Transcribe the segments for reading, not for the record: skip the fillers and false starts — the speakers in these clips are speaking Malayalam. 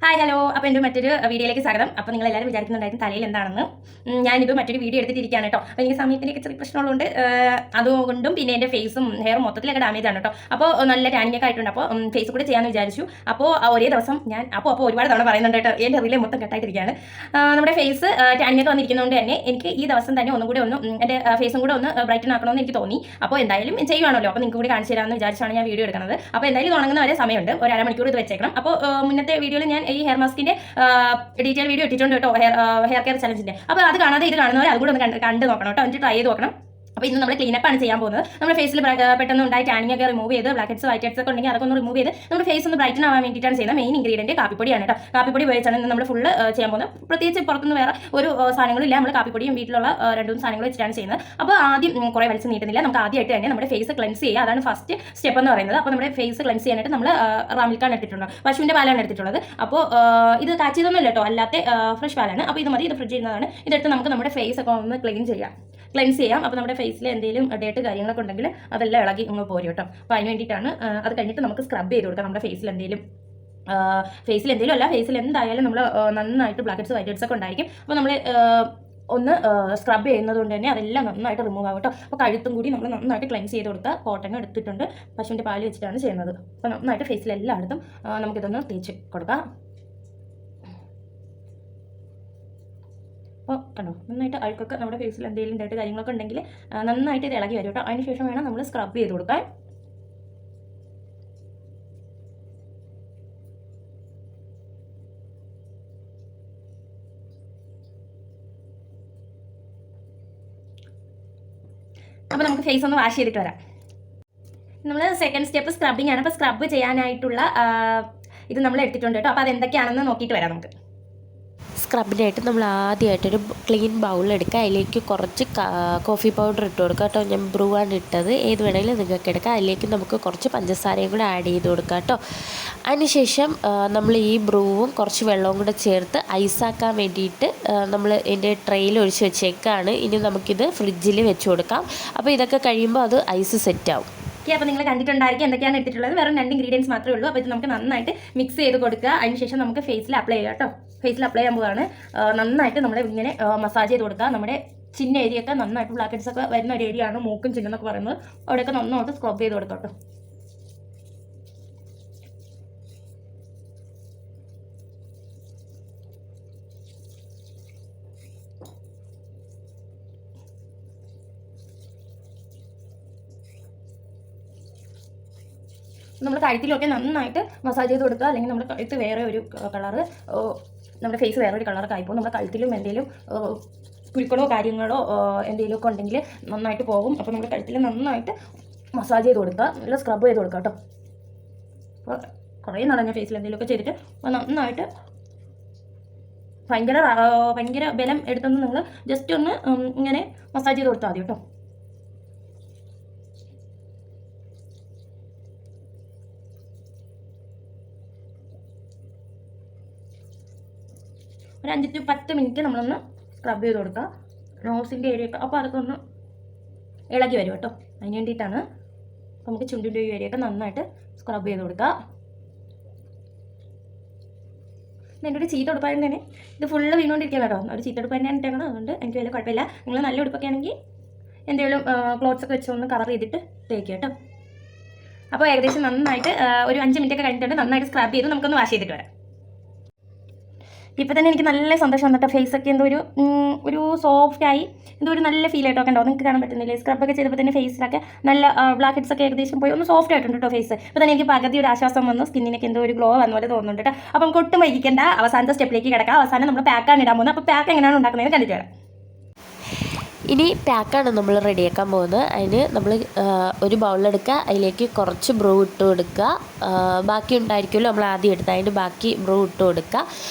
Hi hello. അപ്പോൾ എൻ്റെ മറ്റൊരു വീഡിയോയിലേക്ക് സ്വാഗതം. അപ്പോൾ നിങ്ങൾ എല്ലാവരും വിചാരിക്കുന്നുണ്ടായിരിക്കും തലയിൽ എന്താണെന്ന്. ഞാനിത് മറ്റൊരു വീഡിയോ എടുത്തിരിക്കുകയാണ് കേട്ടോ. അപ്പോൾ എനിക്ക് സമയത്തിൻ്റെയൊക്കെ ചെറിയ പ്രശ്നമുള്ളതുകൊണ്ട് അതുകൊണ്ടും പിന്നെ എൻ്റെ ഫേസും ഹെയറും മൊത്തത്തിലൊക്കെ ഡാമേജ് ആണ് കേട്ടോ. അപ്പോൾ നല്ല ടാനിങ് ഒക്കെ ആയിട്ടുണ്ട്. അപ്പോൾ ഫേസ് കൂടെ ചെയ്യാമെന്ന് വിചാരിച്ചു. അപ്പോൾ ഒരേ ദിവസം ഞാൻ അപ്പോൾ ഒരുപാട് തവണ പറയുന്നുണ്ട് കേട്ടോ. എൻ്റെ റിലേ മൊത്തം കട്ടായിട്ടിരിക്കുകയാണ്. നമ്മുടെ ഫേസ് ടാനിങ് ഒക്കെ വന്നിരിക്കുന്നതുകൊണ്ട് തന്നെ എനിക്ക് ഈ ദിവസം തന്നെ ഒന്നും കൂടെ എൻ്റെ ഫേസും കൂടെ ഒന്ന് ബ്രൈറ്റൻ ആക്കണമെന്ന് എനിക്ക് തോന്നി. അപ്പോൾ എന്തായാലും ചെയ്യുവാണല്ലോ. അപ്പോൾ നിങ്ങൾക്ക് കൂടി കാണിച്ചു തരാമെന്ന് വിചാരിച്ചാണ് ഞാൻ വീഡിയോ എടുക്കുന്നത്. അപ്പോൾ എന്തായാലും തുടങ്ങുന്ന വരെ സമയമുണ്ട്. ഒരു അരമണിക്കൂർ ഇത് വെച്ചേക്കണം. അപ്പോൾ മുന്നത്തെ വീഡിയോയിൽ ഞാൻ ഈ ഹെയർ മാസ്കിന്റെ ഡീറ്റെയിൽ വീഡിയോ ഇട്ടിട്ടുണ്ട് കേട്ടോ, ഹെയർ കെയർ ചലഞ്ചിന്റെ. അപ്പോൾ അത് കാണാതെ ഇത് കാണുന്നവർ അതുകൂടെ ഒന്ന് കണ്ട് നോക്കണം കേട്ടോ, എന്നിട്ട് ട്രൈ ചെയ്ത് നോക്കണം. അപ്പോൾ ഇന്ന് നമ്മൾ ക്ലീനപ്പ് ആണ് ചെയ്യാൻ പോകുന്നത്. നമ്മുടെ ഫേസിൽ പെട്ടെന്ന് ഉണ്ടായി ടാനിങ് ഒക്കെ റിമൂവ് ചെയ്ത് ബ്ലാക്ക് ഹെഡ്സ് വൈറ്റ് ഹെഡ്സ് ഒക്കെ ഉണ്ടെങ്കിൽ അതൊക്കെ ഒന്ന് റിമൂവ് ചെയ്ത് നമ്മുടെ ഫേസ് ഒന്ന് ബ്രൈറ്റൻ ആവാൻ വേണ്ടിയിട്ടാണ് ചെയ്യുന്നത്. മെയിൻ ഇൻഗ്രീഡിയൻറ്റ് കാപ്പിപ്പൊടിയാണ് കേട്ടോ. കാപ്പിപ്പൊടി ഉപയോഗിച്ചാണ് ഇന്ന് നമ്മൾ ഫുള്ള് ചെയ്യാൻ പോകുന്നത്. പ്രത്യേകിച്ച് പുറത്തുനിന്ന് വേറെ ഒരു സാധനങ്ങളില്ല, നമ്മൾ കാപ്പിപ്പൊടിയും വീട്ടിലുള്ള 2-3 സാധനങ്ങൾ വെച്ചിട്ടാണ് ചെയ്യുന്നത്. അപ്പോൾ ആദ്യം കുറേ വലിച്ച് നീട്ടുന്നില്ല, നമുക്ക് ആദ്യമായിട്ട് തന്നെ നമ്മുടെ ഫേസ് ക്ലെൻസ് ചെയ്യുക. അതാണ് ഫസ്റ്റ് സ്റ്റെപ്പ് എന്ന് പറയുന്നത്. അപ്പോൾ നമ്മുടെ ഫേസ് ക്ലെൻസ് ചെയ്യാനായിട്ട് നമ്മൾ റാമിൽക്കാണ് എടുത്തിട്ടുള്ളത്, പശുവിൻ്റെ പാലാണ് എടുത്തിട്ടുള്ളത്. അപ്പോൾ ഇത് കാച്ചിയതൊന്നുമില്ല കേട്ടോ, അല്ലാത്ത ഫ്രഷ് പാലാണ്. അപ്പോൾ ഇത് മതി, ഇത് ഫ്രിഡ്ജ് ചെയ്യുന്നതാണ്. ഇതെടുത്ത് നമുക്ക് നമ്മുടെ ഫേസ് ഒക്കെ ഒന്ന് ക്ലെൻസ് ചെയ്യാം. അപ്പോൾ നമ്മുടെ ഫേസിൽ എന്തെങ്കിലും ഡേട്ട് കാര്യങ്ങളൊക്കെ ഉണ്ടെങ്കിൽ അതെല്ലാം ഇളകി ഒന്ന് പോരും കേട്ടോ. അപ്പോൾ അതിന് വേണ്ടിയിട്ടാണ്. അത് കഴിഞ്ഞിട്ട് നമുക്ക് സ്ക്രബ് ചെയ്ത് കൊടുക്കാം. നമ്മുടെ ഫേസിൽ എന്തെങ്കിലും അല്ല, ഫേസിൽ എന്തായാലും നമ്മൾ നന്നായിട്ട് ബ്ലാക്ക് ഹെഡ്സ് വൈറ്റ് ഹെഡ്സ് ഒക്കെ ഉണ്ടായിരിക്കും. അപ്പോൾ നമ്മൾ ഒന്ന് സ്ക്രബ് ചെയ്യുന്നത് കൊണ്ട് തന്നെ അതെല്ലാം നന്നായിട്ട് റിമൂവ് ആവും കേട്ടോ. അപ്പോൾ കഴുത്തും കൂടി നമ്മൾ നന്നായിട്ട് ക്ലെൻസ് ചെയ്ത് കൊടുക്കുക. കോട്ടൺ എടുത്തിട്ടുണ്ട്, പശുവിൻ്റെ പാല് വെച്ചിട്ടാണ് ചെയ്യുന്നത്. അപ്പോൾ നന്നായിട്ട് ഫേസിൽ എല്ലായിടത്തും നമുക്കിതൊന്ന് തേച്ച് കൊടുക്കാം. അപ്പോൾ കണ്ടോ, നന്നായിട്ട് അഴുക്കൊക്കെ നമ്മുടെ ഫേസിൽ എന്തെങ്കിലും ഡേട്ട് കാര്യങ്ങളൊക്കെ ഉണ്ടെങ്കിൽ നന്നായിട്ട് ഇത് ഇളകി വരും കേട്ടോ. അതിന് ശേഷം വേണം നമ്മൾ സ്ക്രബ് ചെയ്ത് കൊടുക്കാൻ. അപ്പോൾ നമുക്ക് ഫേസ് ഒന്ന് വാഷ് ചെയ്തിട്ട് വരാം. നമ്മൾ സെക്കൻഡ് സ്റ്റെപ്പ് സ്ക്രബിങ് ആണ്. അപ്പോൾ സ്ക്രബ് ചെയ്യാനായിട്ടുള്ള ഇത് നമ്മൾ എടുത്തിട്ടുണ്ട് കേട്ടോ. അപ്പോൾ അതെന്തൊക്കെയാണെന്ന് നോക്കിയിട്ട് വരാം നമുക്ക്. സ്ക്രബിനായിട്ട് നമ്മൾ ആദ്യമായിട്ടൊരു ക്ലീൻ ബൗളെടുക്കുക. അതിലേക്ക് കുറച്ച് കോഫി പൗഡർ ഇട്ട് കൊടുക്കുക കേട്ടോ. ഞാൻ ബ്രൂ ആണ് ഇട്ടത്, ഏത് വേണമെങ്കിലും നിങ്ങൾക്ക് എടുക്കാം. അതിലേക്ക് നമുക്ക് കുറച്ച് പഞ്ചസാരയും കൂടെ ആഡ് ചെയ്ത് കൊടുക്കുക കേട്ടോ. അതിനുശേഷം നമ്മൾ ഈ ബ്രൂവും കുറച്ച് വെള്ളവും കൂടെ ചേർത്ത് ഐസാക്കാൻ വേണ്ടിയിട്ട് നമ്മൾ ഇതിൻ്റെ ട്രെയിൽ ഒഴിച്ച് വെച്ചേക്കാണ്. ഇനി നമുക്കിത് ഫ്രിഡ്ജിൽ വെച്ച് കൊടുക്കാം. അപ്പോൾ ഇതൊക്കെ കഴിയുമ്പോൾ അത് ഐസ് സെറ്റാവും. ഓക്കെ, അപ്പോൾ നിങ്ങൾ കണ്ടിട്ടുണ്ടായിരിക്കും എന്തൊക്കെയാണ് എടുത്തിട്ടുള്ളത്. വെറും 2 ഇൻഗ്രീഡിയൻസ് മാത്രമേ ഉള്ളൂ. അപ്പോൾ ഇത് നമുക്ക് നന്നായിട്ട് മിക്സ് ചെയ്ത് കൊടുക്കുക. അതിനുശേഷം നമുക്ക് ഫേസിൽ അപ്ലൈ ചെയ്യാം കേട്ടോ. ഫേസിൽ അപ്ലൈ ചെയ്യാൻ പോവാണ്. നന്നായിട്ട് നമ്മൾ ഇങ്ങനെ മസാജ് ചെയ്ത് കൊടുക്കുക. നമ്മുടെ ചിന്ന ഏരിയയൊക്കെ നന്നായിട്ട് ബ്ലാക്ക് ഹെഡ്സ് ഒക്കെ വരുന്ന ഒരു ഏരിയ ആണ് മൂക്കും ചിന്നെന്നൊക്കെ പറയുന്നത്. അവിടെയൊക്കെ നന്നായിട്ട് സ്ക്രബ് ചെയ്ത് കൊടുക്കാം കേട്ടോ. നമ്മൾ കഴുത്തിലൊക്കെ നന്നായിട്ട് മസാജ് ചെയ്ത് കൊടുക്കുക. അല്ലെങ്കിൽ നമ്മുടെ കഴുത്ത് വേറെ ഒരു കളറ്, നമ്മുടെ ഫേസ് വേറെ ഒരു കളറൊക്കെ ആയിപ്പോൾ നമ്മുടെ കഴുത്തിലും എന്തെങ്കിലും പുഴുക്കളോ കാര്യങ്ങളോ എന്തെങ്കിലുമൊക്കെ ഉണ്ടെങ്കിൽ നന്നായിട്ട് പോകും. അപ്പോൾ നമ്മുടെ കഴുത്തിൽ നന്നായിട്ട് മസാജ് ചെയ്ത് കൊടുക്കുക, നല്ല സ്ക്രബ് ചെയ്ത് കൊടുക്കുക കേട്ടോ. അപ്പോൾ കുറേ നാളെ ഞാൻ ഫേസിൽ എന്തെങ്കിലുമൊക്കെ ചെയ്തിട്ട് നന്നായിട്ട് ഭയങ്കര ബലം എടുത്തൊന്ന് നിങ്ങൾ ജസ്റ്റ് ഒന്ന് ഇങ്ങനെ മസാജ് ചെയ്ത് കൊടുത്താൽ മതി കേട്ടോ. ഒരു 5 to 10 മിനിറ്റ് നമ്മളൊന്ന് സ്ക്രബ് ചെയ്ത് കൊടുക്കുക നോസിൻ്റെ ഏരിയയൊക്കെ. അപ്പോൾ അതൊക്കെ ഒന്ന് ഇളകി വരും കേട്ടോ. അതിന് വേണ്ടിയിട്ടാണ്. അപ്പോൾ നമുക്ക് ചുണ്ടിൻ്റെ ഈ ഏരിയയൊക്കെ നന്നായിട്ട് സ്ക്രബ് ചെയ്ത് കൊടുക്കുക. എൻ്റെ ഒരു ചീത്ത ഉടുപ്പായത് തന്നെ ഇത് ഫുള്ള് വീണുകൊണ്ടിരിക്കുകയാണ് കേട്ടോ. ഒരു ചീത്ത ഉടുപ്പ് തന്നെയാണ് ഇട്ടേക്കണം, അതുകൊണ്ട് എനിക്ക് വലിയ കുഴപ്പമില്ല. നിങ്ങൾ നല്ല ഉടുപ്പൊക്കെ ആണെങ്കിൽ എന്തെങ്കിലും ക്ലോത്ത്സൊക്കെ വെച്ചൊന്ന് കളർ ചെയ്തിട്ട് തേക്കുക കേട്ടോ. അപ്പോൾ ഏകദേശം നന്നായിട്ട് ഒരു 5 മിനിറ്റൊക്കെ കഴിഞ്ഞിട്ടുണ്ട്. നന്നായിട്ട് സ്ക്രബ് ചെയ്ത് നമുക്കൊന്ന് വാഷ് ചെയ്തിട്ട് വരാം. ഇപ്പോൾ തന്നെ എനിക്ക് നല്ല സന്തോഷം വന്നിട്ട് ഫേസൊക്കെ എന്തോ ഒരു സോഫ്റ്റായി, എന്തോ ഒരു നല്ല ഫീൽ ആയിട്ടൊക്കെ ഉണ്ടോ, നിങ്ങൾക്ക് കാണാൻ പറ്റുന്നില്ലേ? സ്ക്രബൊക്കെ ചെയ്തപ്പോൾ തന്നെ ഫേസിലൊക്കെ നല്ല ബ്ലാക്ക് ഹെഡ്സ് ഒക്കെ ഏകദേശം പോയി ഒന്ന് സോഫ്റ്റ് ആയിട്ടുണ്ട് കേട്ടോ ഫേസ്. ഇപ്പോൾ തന്നെ എനിക്ക് പകുതി ഒരു ആശ്വാസം വന്നു, സ്കിന്നിനൊക്കെ എന്തോ ഒരു ഗ്ലോ വന്ന പോലെ തോന്നുന്നുണ്ട് കേട്ടോ. അപ്പം നമുക്ക് ഒട്ടും വൈകിക്കേണ്ട, അവസാനത്തെ സ്റ്റെപ്പിലേക്ക് കിടക്കാം. അവസാനം നമ്മൾ പാക്കാണ് ഇടാൻ പോകുന്നത്. അപ്പോൾ പാക്ക് എങ്ങനെയാണ് ഉണ്ടാക്കുന്നത് കണ്ടിട്ട് വരാം. ഇനി പാക്കാണ് നമ്മൾ റെഡിയാക്കാൻ പോകുന്നത്. അതിന് നമ്മൾ ഒരു ബൗളെടുക്കുക, അതിലേക്ക് കുറച്ച് ബ്രൂ ഇട്ട് കൊടുക്കുക. ബാക്കി ഉണ്ടായിരിക്കുമല്ലോ നമ്മൾ ആദ്യം എടുക്കുക, അതിന് ബാക്കി ബ്രൂ ഇട്ട് കൊടുക്കുക.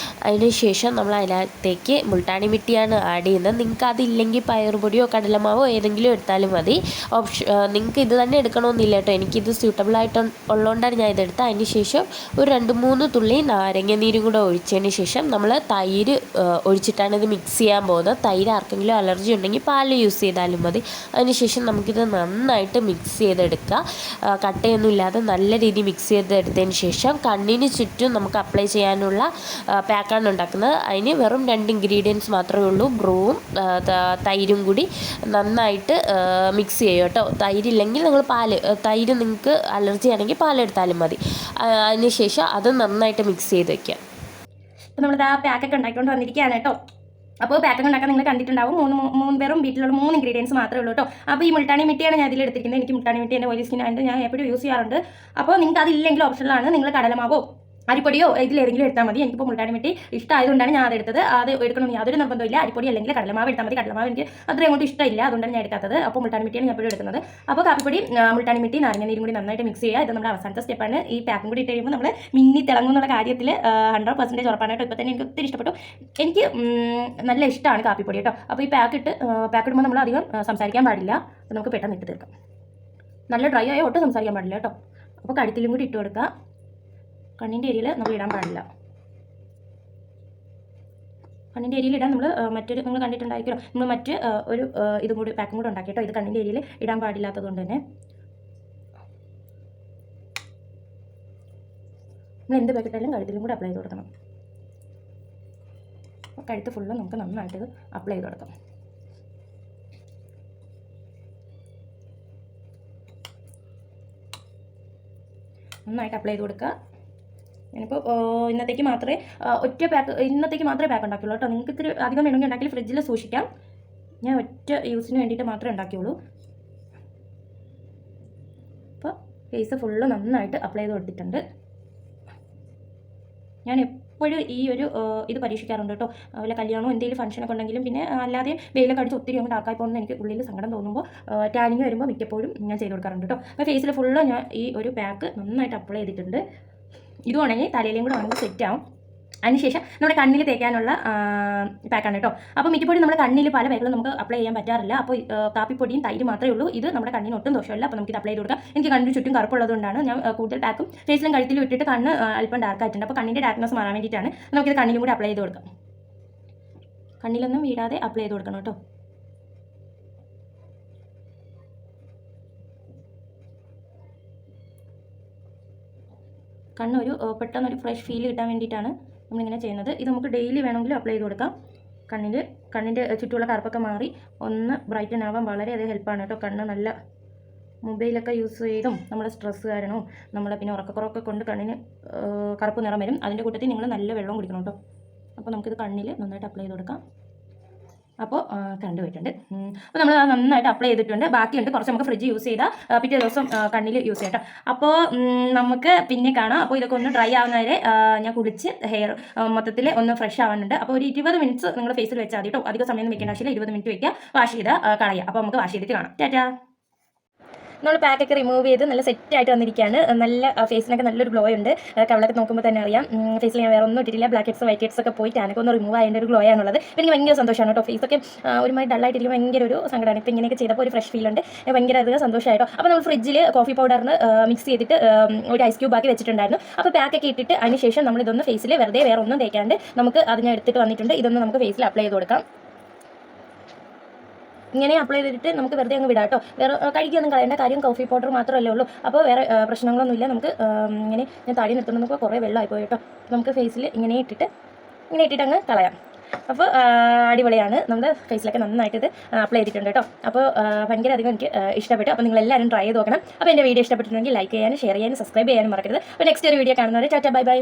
അതിന് ശേഷം നമ്മൾ അതിനകത്തേക്ക് മുൾട്ടാണി മിട്ടിയാണ് ആഡ് ചെയ്യുന്നത്. നിങ്ങൾക്ക് അതില്ലെങ്കിൽ പയറുപൊടിയോ കടലമാവോ ഏതെങ്കിലും എടുത്താലും മതി. നിങ്ങൾക്ക് ഇത് തന്നെ എടുക്കണമെന്നില്ല കേട്ടോ. എനിക്കിത് സ്യൂട്ടബിൾ ആയിട്ട് ഉള്ളതുകൊണ്ടാണ് ഞാൻ ഇതെടുത്തത്. അതിന് ശേഷം ഒരു 2-3 തുള്ളി നാരങ്ങ നീരും കൂടെ ഒഴിച്ചതിന് ശേഷം നമ്മൾ തൈര് ഒഴിച്ചിട്ടാണ് ഇത് മിക്സ് ചെയ്യാൻ പോകുന്നത്. തൈര് ആർക്കെങ്കിലും അലർജി ഉണ്ടെങ്കിൽ പാലിൽ ഓയിൽ യൂസ് ചെയ്താലും മതി. അതിനുശേഷം നമുക്കിത് നന്നായിട്ട് മിക്സ് ചെയ്തെടുക്കുക. കട്ടയൊന്നും ഇല്ലാതെ നല്ല രീതിയിൽ മിക്സ് ചെയ്തെടുത്തതിന് ശേഷം കണ്ണിന് ചുറ്റും നമുക്ക് അപ്ലൈ ചെയ്യാനുള്ള പാക്കാണ് ഉണ്ടാക്കുന്നത്. അതിന് വെറും 2 ഇൻഗ്രീഡിയൻസ് മാത്രമേ ഉള്ളൂ. ബ്രൂവും തൈരും കൂടി നന്നായിട്ട് മിക്സ് ചെയ്യും കേട്ടോ. തൈരില്ലെങ്കിൽ നിങ്ങൾ തൈര് നിങ്ങൾക്ക് അലർജി ആണെങ്കിൽ പാലെടുത്താലും മതി. അതിനുശേഷം അത് നന്നായിട്ട് മിക്സ് ചെയ്ത് വയ്ക്കുക. അപ്പോൾ നമ്മളിത് ആ പാക്കൊക്കെ ഉണ്ടാക്കിക്കൊണ്ട് വന്നിരിക്കുകയാണ് കേട്ടോ. അപ്പോൾ പാക്കൊക്കെ ഉണ്ടാക്കാൻ നിങ്ങൾ കണ്ടിട്ടുണ്ടാവും. മൂന്ന് പേരും വീട്ടിലുള്ള 3 ഇൻഗ്രീഡിയൻസ് മാത്രമേ ഉള്ളൂ കേട്ടോ. അപ്പോൾ ഈ മുൾട്ടാണി മിട്ടിയാണ് ഞാൻ ഇതിൽ എടുത്തിരിക്കുന്നത്. എനിക്ക് മുൾട്ടാണി മിട്ടി എൻ്റെ ഓയിലി സ്കിൻ ആയിട്ട് ഞാൻ എപ്പോഴും യൂസ് ചെയ്യാറുണ്ട്. അപ്പോൾ നിങ്ങൾക്ക് അതില്ലെങ്കിൽ ഓപ്ഷനിലാണ് നിങ്ങൾ കടലമാവോ അരിപ്പൊടിയോ ഇതിലേതെങ്കിലും എടുത്താൽ മതി. എനിക്കിപ്പോൾ മുൾട്ടാണി മിട്ടി ഇഷ്ടമായതുകൊണ്ടാണ് ഞാൻ അതെടുത്തത്. അത് എടുക്കണമെന്ന് യാതൊരു നിർബന്ധമില്ല. അരിപ്പൊടി അല്ലെങ്കിൽ കടലമാവ് എടുത്താൽ മതി. കടലമാവ് എനിക്ക് അത്രയും അങ്ങോട്ട് ഇഷ്ടമില്ല, അതുകൊണ്ടാണ് ഞാൻ എടുക്കാത്തത്. അപ്പോൾ മുൾട്ടാണി മിട്ടിയാണ് ഞാൻ എപ്പോഴും എടുക്കുന്നത്. അപ്പോൾ കാപ്പിപ്പൊടി, മുൾട്ടാണി മിട്ടി, നാരങ്ങനീരും കൂടി നന്നായിട്ട് മിക്സ് ചെയ്യുക. ഇത് നമ്മുടെ അവസാനത്തെ സ്റ്റെപ്പാണ്. ഈ പാക്കും കൂടി ഇട്ട് കഴിയുമ്പോൾ നമ്മൾ മിന്നി തിളങ്ങുന്നുള്ള കാര്യത്തിൽ 100% ഉറപ്പാണ് കേട്ടോ. ഇപ്പോൾ തന്നെ എനിക്ക് ഒത്തിരി ഇഷ്ടപ്പെട്ടു. എനിക്ക് നല്ല ഇഷ്ടമാണ് കാപ്പിപ്പൊടി കേട്ടോ. അപ്പോൾ ഈ പാക്ക് ഇടുമ്പോൾ നമ്മൾ അധികം സംസാരിക്കാൻ പാടില്ല. അപ്പോൾ നമുക്ക് പെട്ടെന്ന് ഇട്ട് തീർക്കാം. നല്ല ഡ്രൈ ആയ ഒട്ടും സംസാരിക്കാൻ പാടില്ല കേട്ടോ. അപ്പോൾ കഴുത്തിലും കൂടി ഇട്ട് കൊടുക്കുക. കണ്ണിൻ്റെ ഏരിയയിൽ നമ്മൾ ഇടാൻ പാടില്ല. കണ്ണിൻ്റെ ഏരിയയിൽ ഇടാൻ നിങ്ങൾ കണ്ടിട്ടുണ്ടായിരിക്കുമല്ലോ, നമ്മൾ ഒരു ഇതും കൂടി പാക്കും കൂടെ ഉണ്ടാക്കി കേട്ടോ. ഇത് കണ്ണിൻ്റെ ഏരിയയിൽ ഇടാൻ പാടില്ലാത്തത് കൊണ്ട് തന്നെ നമ്മൾ എന്ത് പാക്കറ്റായാലും കഴുത്തിലും കൂടി അപ്ലൈ ചെയ്ത് കൊടുക്കണം. കഴുത്ത് ഫുള്ളും നമുക്ക് നന്നായിട്ട് അപ്ലൈ ചെയ്ത് കൊടുക്കാം. നന്നായിട്ട് അപ്ലൈ ചെയ്ത് കൊടുക്കുക. ഞാനിപ്പോൾ ഇന്നത്തേക്ക് മാത്രമേ പാക്ക് ഉണ്ടാക്കിയുള്ളൂ കേട്ടോ. നിങ്ങൾക്ക് ഇത്തിരി അധികം വേണമെങ്കിൽ ഉണ്ടാക്കി ഫ്രിഡ്ജിൽ സൂക്ഷിക്കാം. ഞാൻ ഒറ്റ യൂസിന് വേണ്ടിയിട്ട് മാത്രമേ ഉണ്ടാക്കിയുള്ളൂ. അപ്പോൾ ഫേസ് ഫുള്ള് നന്നായിട്ട് അപ്ലൈ ചെയ്ത് കൊടുത്തിട്ടുണ്ട്. ഞാൻ എപ്പോഴും ഈ ഒരു ഇത് പരീക്ഷിക്കാറുണ്ട് കേട്ടോ. വല്ല കല്യാണമോ എന്തെങ്കിലും ഫംഗ്ഷനൊക്കെ ഉണ്ടെങ്കിലും പിന്നെ അല്ലാതെ വെയിലൊക്കെ അടിച്ച് ഒത്തിരി അങ്ങ് ഡാർക്കായി പോകുന്നത് എനിക്ക് ഉള്ളിൽ സങ്കടം തോന്നുമ്പോൾ ടാനിങ് വരുമ്പോൾ മിക്കപ്പോഴും ഞാൻ ചെയ്ത് കൊടുക്കാറുണ്ട് കേട്ടോ. അപ്പോൾ ഫേസിൽ ഫുള്ള് ഞാൻ ഈ ഒരു പാക്ക് നന്നായിട്ട് അപ്ലൈ ചെയ്തിട്ടുണ്ട്. ഇതുവാണെങ്കിൽ തലയിലേയും കൂടെ നമുക്ക് സെറ്റ് ആവും. അതിനുശേഷം നമ്മുടെ കണ്ണിൽ തേക്കാനുള്ള പാക്കാണ് കേട്ടോ. അപ്പോൾ മിക്കപ്പോഴും നമ്മുടെ കണ്ണിൽ പല പാക്കുകളും നമുക്ക് അപ്ലൈ ചെയ്യാൻ പറ്റാറില്ല. അപ്പോൾ കാപ്പിപ്പൊടിയും തൈര് മാത്രമേ ഉള്ളൂ. ഇത് നമ്മുടെ കണ്ണിന് ഒട്ടും ദോഷമില്ല. അപ്പോൾ നമുക്ക് ഇത് അപ്ലൈ ചെയ്ത് കൊടുക്കാം. എനിക്ക് കണ്ണിന് ചുറ്റും കറുപ്പുള്ളതുകൊണ്ടാണ് ഞാൻ കൂടുതൽ പാക്കും ഫേസിലും കഴുത്തിലും ഇട്ടിട്ട് കണ്ണ് അല്പം ഡാർക്കായിട്ടുണ്ട്. അപ്പോൾ കണ്ണിൻ്റെ ഡാർക്ക്നെസ് മാറാൻ വേണ്ടിയിട്ടാണ് നമുക്കിത് കണ്ണിലും കൂടി അപ്ലൈ ചെയ്ത് കൊടുക്കാം. കണ്ണിലൊന്നും വീഴാതെ അപ്ലൈ ചെയ്ത് കൊടുക്കണം കേട്ടോ. കണ്ണൊരു പെട്ടെന്നൊരു ഫ്രഷ് ഫീൽ കിട്ടാൻ വേണ്ടിയിട്ടാണ് നമ്മളിങ്ങനെ ചെയ്യുന്നത്. ഇത് നമുക്ക് ഡെയിലി വേണമെങ്കിലും അപ്ലൈ ചെയ്ത് കൊടുക്കാം. കണ്ണിൻ്റെ ചുറ്റുമുള്ള കറുപ്പൊക്കെ മാറി ഒന്ന് ബ്രൈറ്റൻ ആവാൻ വളരെയധികം ഹെൽപ്പാണ് കേട്ടോ. കണ്ണ് നല്ല മൊബൈലൊക്കെ യൂസ് ചെയ്തും നമ്മുടെ സ്ട്രെസ് കാരണവും നമ്മളെ പിന്നെ ഉറക്കക്കുറവൊക്കെ കൊണ്ട് കണ്ണിന് കറുപ്പ് നിറം വരും. അതിൻ്റെ കൂട്ടത്തിൽ നിങ്ങൾ നല്ല വെള്ളം കുടിക്കണം കേട്ടോ. അപ്പോൾ നമുക്കിത് കണ്ണിൽ നന്നായിട്ട് അപ്ലൈ ചെയ്ത് കൊടുക്കാം. അപ്പോൾ കറണ്ട് പോയിട്ടുണ്ട്. അപ്പോൾ നമ്മൾ നന്നായിട്ട് അപ്ലൈ ചെയ്തിട്ടുണ്ട്. ബാക്കിയുണ്ട് കുറച്ച് നമുക്ക് ഫ്രിഡ്ജ് യൂസ് ചെയ്താൽ പിറ്റേ ദിവസം കണ്ണിൽ യൂസ് ചെയ്യാം കേട്ടോ. അപ്പോൾ നമുക്ക് പിന്നെ കാണാം. അപ്പോൾ ഇതൊക്കെ ഒന്ന് ഡ്രൈ ആവുന്നവരെ ഞാൻ കുളിച്ച് ഹെയർ മൊത്തത്തിൽ ഒന്ന് ഫ്രഷ് ആവാനുണ്ട്. അപ്പോൾ ഒരു 20 മിനിറ്റ്സ് നിങ്ങൾ ഫേസിൽ വെച്ചാൽ മതി കേട്ടോ. അധികം സമയം വെക്കേണ്ട ആവശ്യമില്ല. 20 മിനിറ്റ് വയ്ക്കുക, വാഷ് ചെയ്താൽ കളയുക. അപ്പോൾ നമുക്ക് വാഷ് ചെയ്തിട്ട് കാണാം. ടാറ്റാ. നമ്മൾ പാക്കൊക്കെ റിമൂവ് ചെയ്ത് നല്ല സെറ്റായിട്ട് വന്നിരിക്കുകയാണ്. നല്ല ഫേസിനൊക്കെ നല്ലൊരു ഗ്ലോ ഉണ്ട്. കവളൊക്കെ നോക്കുമ്പോൾ തന്നെ അറിയാം. ഫേസിൽ ഞാൻ വേറെ ഒന്നും ഇട്ടിട്ടില്ല. ബ്ലാക്ക് ഹെഡ്സ് വൈറ്റ് ഹെഡ്സ് ഒക്കെ പോയി ടാനൊക്കെ ഒന്ന് റിമൂവ് ആയതിൻ്റെ ഒരു ഗ്ലോ ആണുള്ളത്. എനിക്ക് ഭയങ്കര സന്തോഷമാണ് കേട്ടോ. ഫേസൊക്കെ ഒരുമാതിരി ഡള്ളായിട്ടിരിക്കും. ഭയങ്കര ഒരു സങ്കടമാണ്. ഇപ്പോൾ ഇങ്ങനെയൊക്കെ ചെയ്തപ്പോൾ ഒരു ഫ്രഷ് ഫീൽ ഉണ്ട്. ഭയങ്കര അധികം സന്തോഷമായിട്ടോ. അപ്പോൾ നമ്മൾ ഫ്രിഡ്ജിൽ കോഫി പൗഡറിന് മിക്സ് ചെയ്തിട്ട് ഒരു ഐസ് ക്യൂബ് ആക്കി വെച്ചിട്ടുണ്ടായിരുന്നു. അപ്പോൾ പാക്കൊക്കെ ഇട്ടിട്ട് അതിന് ശേഷം നമ്മളിതൊന്ന് ഫേസിൽ വെറുതെ വേറെ ഒന്നും തേക്കാണ്ട് നമുക്ക് അത് ഞാൻ എടുത്തിട്ട് വന്നിട്ടുണ്ട്. ഇതൊന്ന് നമുക്ക് ഫേസിൽ അപ്ലൈ ചെയ്ത് കൊടുക്കാം. ഇങ്ങനെ അപ്ലൈ ചെയ്തിട്ട് നമുക്ക് വെറുതെ അങ്ങ് വിടാം കേട്ടോ. വേറെ കഴിക്കൊന്നും കളയേണ്ട. കാര്യം കോഫി പൗഡർ മാത്രമല്ലേ ഉള്ളൂ. അപ്പോൾ വേറെ പ്രശ്നങ്ങളൊന്നുമില്ല. നമുക്ക് ഇങ്ങനെ ഞാൻ താടി നിർത്തുന്നപ്പോൾ കുറേ വെള്ളമായി പോയി കേട്ടോ. നമുക്ക് ഫേസിൽ ഇങ്ങനെ ഇട്ടിട്ട് അങ്ങ് കളയാം. അപ്പോൾ അടിപൊളിയാണ്. നമ്മുടെ ഫേസിലൊക്കെ നന്നായിട്ട് ഇത് അപ്ലൈ ചെയ്തിട്ടുണ്ട് കേട്ടോ. അപ്പോൾ ഭയങ്കര അധികം എനിക്ക് ഇഷ്ടപ്പെട്ടു. അപ്പോൾ നിങ്ങളെല്ലാവരും ട്രൈ ചെയ്ത് നോക്കണം. അപ്പോൾ എൻ്റെ വീഡിയോ ഇഷ്ടപ്പെട്ടിട്ടുണ്ടെങ്കിൽ ലൈക്ക് ചെയ്യാനും ഷെയർ ചെയ്യാനും സബ്സ്ക്രൈബ് ചെയ്യാനും മറക്കരുത്. അപ്പോൾ നെക്സ്റ്റ് ഒരു വീഡിയോ കാണുന്നവരെ ടാറ്റാ ബൈ ബൈ.